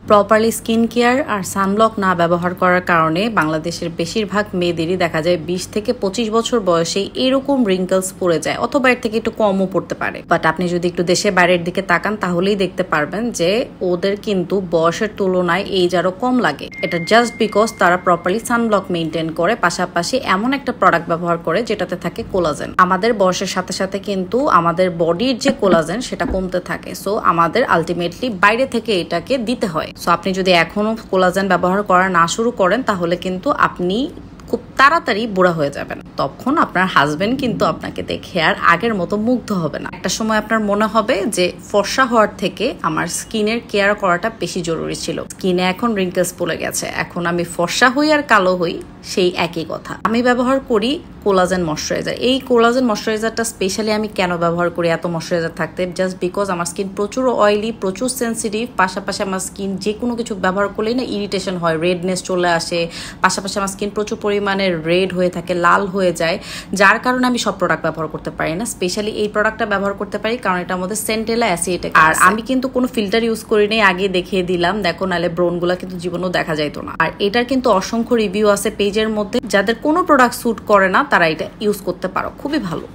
Properly skin care আর sunblock না ব্যবহার করার কারণে বাংলাদেশের বেশিরভাগ মেয়েদেরই দেখা যায় 20 থেকে 25 বছর বয়সে এরকম রিঙ্কলস পড়ে যায়, অথবা এর থেকে একটু কমও পড়তে পারে। বাট আপনি যদি একটু দেশের বাইরের দিকে তাকান তাহলেই দেখতে পারবেন যে ওদের কিন্তু বয়সের তুলনায় এজ আরো কম লাগে। এটা জাস্ট বিকজ তারা প্রপারলি সানব্লক মেনটেন করে, পাশাপাশি এমন একটা প্রোডাক্ট ব্যবহার করে যেটাতে থাকে কোলাজেন। আমাদের বয়সের সাথে সাথে কিন্তু আমাদের বডির যে কোলাজেন সেটা কমতে থাকে, সো আমাদের আলটিমেটলি বাইরে থেকে এটাকে দিতে হয়। সো আপনি যদি এখনো কোলাজেন ব্যবহার করা না শুরু করেন তাহলে কিন্তু আপনি খুব তাড়াতাড়ি বুড়া হয়ে যাবেন। তখন আপনার হাজবেন্ড কিন্তু আপনাকে দেখে আর আগের মতো মুগ্ধ হবে না। একটা সময় আপনার মনে হবে যে ফর্সা হওয়ার থেকে আমার স্কিনের কেয়ার করাটা বেশি জরুরি ছিল। স্কিনে এখন রিঙ্কেলস পড়ে গেছে, এখন আমি ফর্সা হই আর কালো হই, সেই একই কথা। আমি ব্যবহার করি কোলাজেন ময়শ্চারাইজার। এই কোলাজেন ময়শ্চারাইজারটা স্পেশালি আমি কেন ব্যবহার করি এত ময়শ্চারাইজার থাকতে? জাস্ট বিকজ আমার স্কিন প্রচুর অয়েলি, প্রচুর সেন্সিটিভ। পাশাপাশি আমার স্কিন যে কোনো কিছু ব্যবহার করলেই না ইরিটেশন হয়, রেডনেস চলে আসে। পাশাপাশি আমার স্কিন প্রচুর পরিমাণে রেড হয়ে থাকে, লাল হয়ে যায়, যার কারণে আমি সব প্রোডাক্ট ব্যবহার করতে পারি না। স্পেশালি এই প্রোডাক্টটা ব্যবহার করতে পারি কারণ এটার মধ্যে সেন্টেলা অ্যাসিড। আর আমি কিন্তু কোনো ফিল্টার ইউজ করি নাই, আগে দেখিয়ে দিলাম, দেখো, নাহলে ব্রোনগুলা কিন্তু জীবনেও দেখা যাইতো না। আর এটার কিন্তু অসংখ্য রিভিউ আছে পেজের মধ্যে। যাদের কোনো প্রোডাক্ট স্যুট করে না তারা এটা ইউজ করতে পারো, খুবই ভালো।